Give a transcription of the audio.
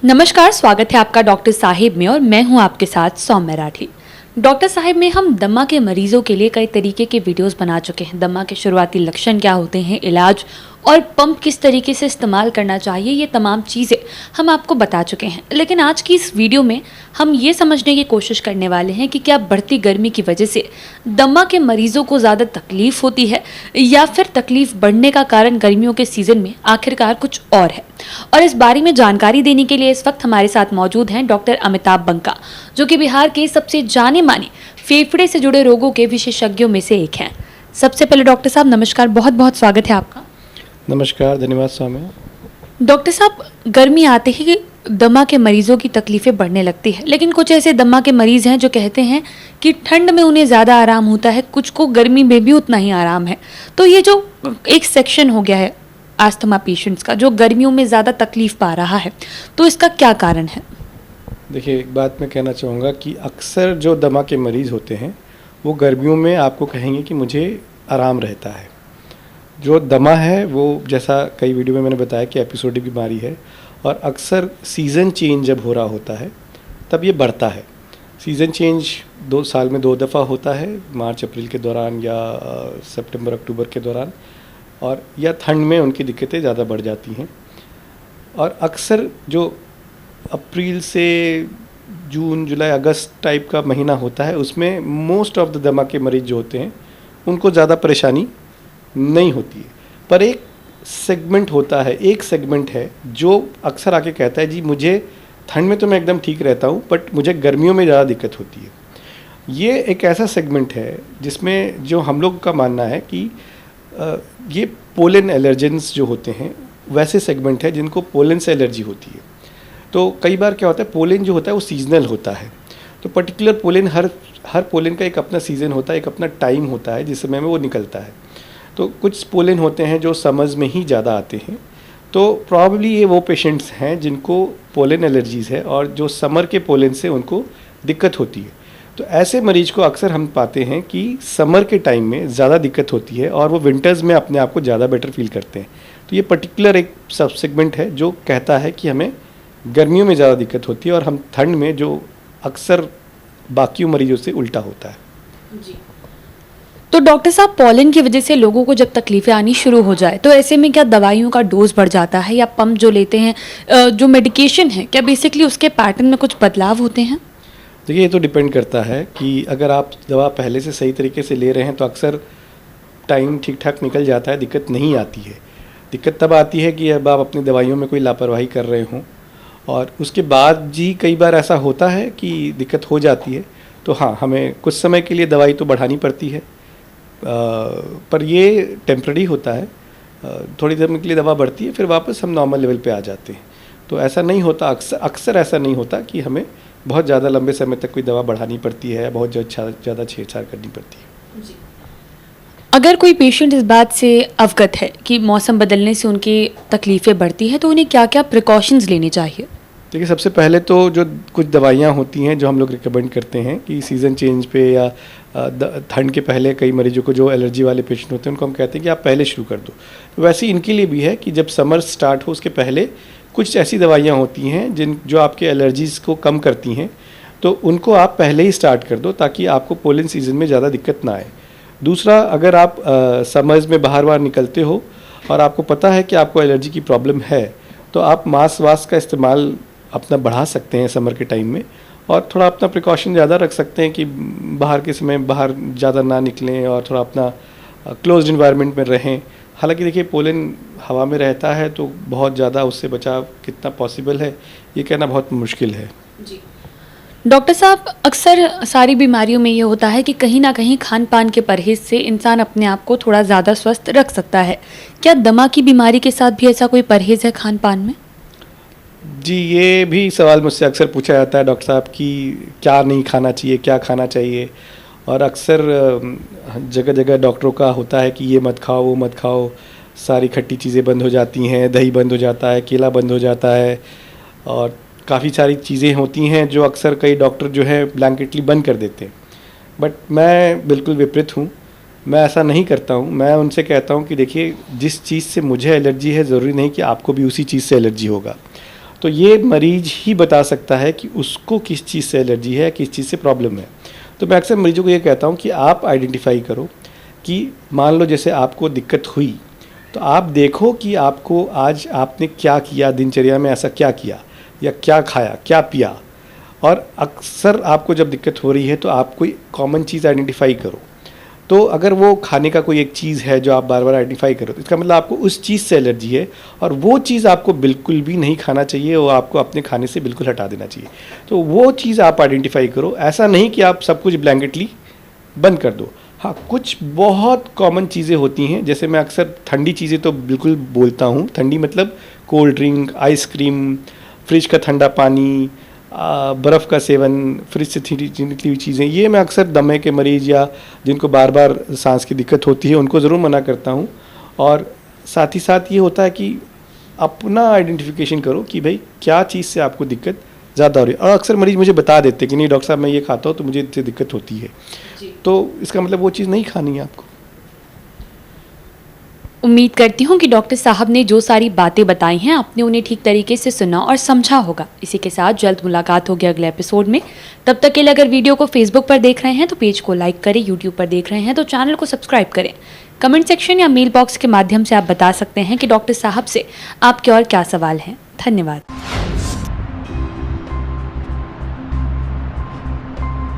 नमस्कार, स्वागत है आपका डॉक्टर साहिब में और मैं हूं आपके साथ सौम्या राठी। डॉक्टर साहिब में हम दमा के मरीजों के लिए कई तरीके के वीडियोस बना चुके हैं। दमा के शुरुआती लक्षण क्या होते हैं, इलाज और पंप किस तरीके से इस्तेमाल करना चाहिए, ये तमाम चीज़ें हम आपको बता चुके हैं। लेकिन आज की इस वीडियो में हम ये समझने की कोशिश करने वाले हैं कि क्या बढ़ती गर्मी की वजह से दमा के मरीजों को ज़्यादा तकलीफ होती है या फिर तकलीफ बढ़ने का कारण गर्मियों के सीज़न में आखिरकार कुछ और है। और इस बारे में जानकारी देने के लिए इस वक्त हमारे साथ मौजूद हैं डॉक्टर अमिताभ बंका, जो कि बिहार के सबसे जाने माने फेफड़े से जुड़े रोगों के विशेषज्ञों में से एक हैं। सबसे पहले डॉक्टर साहब नमस्कार, बहुत बहुत स्वागत है आपका। नमस्कार, धन्यवाद सौम्या। डॉक्टर साहब, गर्मी आते ही दमा के मरीजों की तकलीफें बढ़ने लगती है, लेकिन कुछ ऐसे दमा के मरीज हैं जो कहते हैं कि ठंड में उन्हें ज़्यादा आराम होता है, कुछ को गर्मी में भी उतना ही आराम है। तो ये जो एक सेक्शन हो गया है अस्थमा पेशेंट्स का, जो गर्मियों में ज़्यादा तकलीफ पा रहा है, तो इसका क्या कारण है? देखिए, एक बात मैं कहना चाहूँगा कि अक्सर जो दमा के मरीज़ होते हैं वो गर्मियों में आपको कहेंगे कि मुझे आराम रहता है। जो दमा है वो, जैसा कई वीडियो में मैंने बताया, कि एपिसोडिक बीमारी है और अक्सर सीज़न चेंज जब हो रहा होता है तब ये बढ़ता है। सीज़न चेंज 2 साल में 2 दफ़ा होता है, मार्च अप्रैल के दौरान या सितंबर अक्टूबर के दौरान, और या ठंड में उनकी दिक्कतें ज़्यादा बढ़ जाती हैं। और अक्सर जो अप्रैल से जून, जुलाई, अगस्त टाइप का महीना होता है उसमें मोस्ट ऑफ द दमा के मरीज जो होते हैं उनको ज़्यादा परेशानी नहीं होती है। पर एक सेगमेंट होता है, एक सेगमेंट है जो अक्सर आके कहता है जी मुझे ठंड में तो मैं एकदम ठीक रहता हूँ बट मुझे गर्मियों में ज़्यादा दिक्कत होती है। ये एक ऐसा सेगमेंट है जिसमें जो हम लोग का मानना है कि ये पोलन एलर्जेंस जो होते हैं वैसे सेगमेंट है जिनको पोलन से एलर्जी होती है। तो कई बार क्या होता है, पोलन जो होता है वो सीजनल होता है। तो पर्टिकुलर पोलन, हर पोलन का एक अपना सीज़न होता है, एक अपना टाइम होता है जिस समय में वो निकलता है। तो कुछ पोलन होते हैं जो समर्स में ही ज़्यादा आते हैं। तो प्रॉब्ली ये वो पेशेंट्स हैं जिनको पोलन एलर्जीज़ है और जो समर के पोलन से उनको दिक्कत होती है। तो ऐसे मरीज को अक्सर हम पाते हैं कि समर के टाइम में ज़्यादा दिक्कत होती है और वो विंटर्स में अपने आप को ज़्यादा बेटर फील करते हैं। तो ये पर्टिकुलर एक सब सेगमेंट है जो कहता है कि हमें गर्मियों में ज़्यादा दिक्कत होती है और हम ठंड में, जो अक्सर बाकी मरीजों से उल्टा होता है। जी। तो डॉक्टर साहब, पोलन की वजह से लोगों को जब तकलीफें आनी शुरू हो जाए तो ऐसे में क्या दवाइयों का डोज बढ़ जाता है या पंप जो लेते हैं, जो मेडिकेशन है, क्या बेसिकली उसके पैटर्न में कुछ बदलाव होते हैं? देखिए, ये तो डिपेंड करता है कि अगर आप दवा पहले से सही तरीके से ले रहे हैं तो अक्सर टाइम ठीक ठाक निकल जाता है, दिक्कत नहीं आती है। दिक्कत तब आती है कि अब आप अपनी दवाइयों में कोई लापरवाही कर रहे हों और उसके बाद जी कई बार ऐसा होता है कि दिक्कत हो जाती है। तो हाँ, हमें कुछ समय के लिए दवाई तो बढ़ानी पड़ती है, पर ये टेम्पररी होता है। थोड़ी देर के लिए दवा बढ़ती है, फिर वापस हम नॉर्मल लेवल पे आ जाते हैं। तो ऐसा नहीं होता, अक्सर ऐसा नहीं होता कि हमें बहुत ज़्यादा लंबे समय तक कोई दवा बढ़ानी पड़ती है, बहुत ज़्यादा छेड़छाड़ करनी पड़ती है। जी। अगर कोई पेशेंट इस बात से अवगत है कि मौसम बदलने से उनकी तकलीफ़ें बढ़ती हैं तो उन्हें क्या क्या प्रिकॉशंस लेने चाहिए? देखिए, सबसे पहले तो जो कुछ दवाइयाँ होती हैं जो हम लोग रिकमेंड करते हैं कि सीज़न चेंज पे या ठंड के पहले कई मरीजों को, जो एलर्जी वाले पेशेंट होते हैं, उनको हम कहते हैं कि आप पहले शुरू कर दो। तो वैसे इनके लिए भी है कि जब समर स्टार्ट हो उसके पहले कुछ ऐसी दवाइयाँ होती हैं जो आपके एलर्जीज़ को कम करती हैं, तो उनको आप पहले ही स्टार्ट कर दो ताकि आपको पोलन सीज़न में ज़्यादा दिक्कत ना आए। दूसरा, अगर आप समर्स में बाहर निकलते हो और आपको पता है कि आपको एलर्जी की प्रॉब्लम है तो आप मास्क का इस्तेमाल अपना बढ़ा सकते हैं समर के टाइम में, और थोड़ा अपना प्रिकॉशन ज़्यादा रख सकते हैं कि बाहर के समय बाहर ज़्यादा ना निकलें और थोड़ा अपना क्लोज्ड इन्वायरमेंट में रहें। हालांकि देखिए, पोलन हवा में रहता है तो बहुत ज़्यादा उससे बचाव कितना पॉसिबल है ये कहना बहुत मुश्किल है। जी। डॉक्टर साहब, अक्सर सारी बीमारियों में ये होता है कि कहीं ना कहीं खान पान के परहेज से इंसान अपने आप को थोड़ा ज़्यादा स्वस्थ रख सकता है। क्या दमा की बीमारी के साथ भी ऐसा कोई परहेज है खान पान में? जी, ये भी सवाल मुझसे अक्सर पूछा जाता है डॉक्टर साहब कि क्या नहीं खाना चाहिए, क्या खाना चाहिए। और अक्सर जगह जगह डॉक्टरों का होता है कि ये मत खाओ, वो मत खाओ, सारी खट्टी चीज़ें बंद हो जाती हैं, दही बंद हो जाता है, केला बंद हो जाता है, और काफ़ी सारी चीज़ें होती हैं जो अक्सर कई डॉक्टर जो है ब्लैंकेटली बंद कर देते हैं। बट मैं बिल्कुल विपरीत हूँ, मैं ऐसा नहीं करता हूँ। मैं उनसे कहता हूँ कि देखिए, जिस चीज़ से मुझे एलर्जी है ज़रूरी नहीं कि आपको भी उसी चीज़ से एलर्जी होगा। तो ये मरीज ही बता सकता है कि उसको किस चीज़ से एलर्जी है, किस चीज़ से प्रॉब्लम है। तो मैं अक्सर मरीजों को ये कहता हूँ कि आप आइडेंटिफाई करो कि मान लो जैसे आपको दिक्कत हुई, तो आप देखो कि आपको आज आपने क्या किया, दिनचर्या में ऐसा क्या किया या क्या खाया, क्या पिया। और अक्सर आपको जब दिक्कत हो रही है तो आप कोई कॉमन चीज़ आइडेंटिफाई करो। तो अगर वो खाने का कोई एक चीज़ है जो आप बार बार आइडेंटिफाई करो, तो इसका मतलब आपको उस चीज़ से एलर्जी है और वो चीज़ आपको बिल्कुल भी नहीं खाना चाहिए, वो आपको अपने खाने से बिल्कुल हटा देना चाहिए। तो वो चीज़ आप आइडेंटिफाई करो। ऐसा नहीं कि आप सब कुछ ब्लैंकेटली बंद कर दो। हाँ, कुछ बहुत कॉमन चीज़ें होती हैं, जैसे मैं अक्सर ठंडी चीज़ें तो बिल्कुल बोलता हूँ। ठंडी मतलब कोल्ड ड्रिंक, आइसक्रीम, फ्रिज का ठंडा पानी, बर्फ़ का सेवन, फ्रिज से निकली हुई चीज़ें, ये मैं अक्सर दमे के मरीज़ या जिनको बार बार सांस की दिक्कत होती है उनको ज़रूर मना करता हूँ। और साथ ही साथ ये होता है कि अपना आइडेंटिफिकेशन करो कि भाई क्या चीज़ से आपको दिक्कत ज़्यादा हो रही है। और अक्सर मरीज़ मुझे बता देते कि नहीं डॉक्टर साहब मैं ये खाता हूँ तो मुझे इससे दिक्कत होती है। तो इसका मतलब वो चीज़ नहीं खानी है आपको। उम्मीद करती हूँ कि डॉक्टर साहब ने जो सारी बातें बताई हैं आपने उन्हें ठीक तरीके से सुना और समझा होगा। इसी के साथ जल्द मुलाकात होगी अगले एपिसोड में। तब तक के लिए अगर वीडियो को फेसबुक पर देख रहे हैं तो पेज को लाइक करें, यूट्यूब पर देख रहे हैं तो चैनल को सब्सक्राइब करें। कमेंट सेक्शन या मेल बॉक्स के माध्यम से आप बता सकते हैं कि डॉक्टर साहब से आपके और क्या सवाल हैं। धन्यवाद।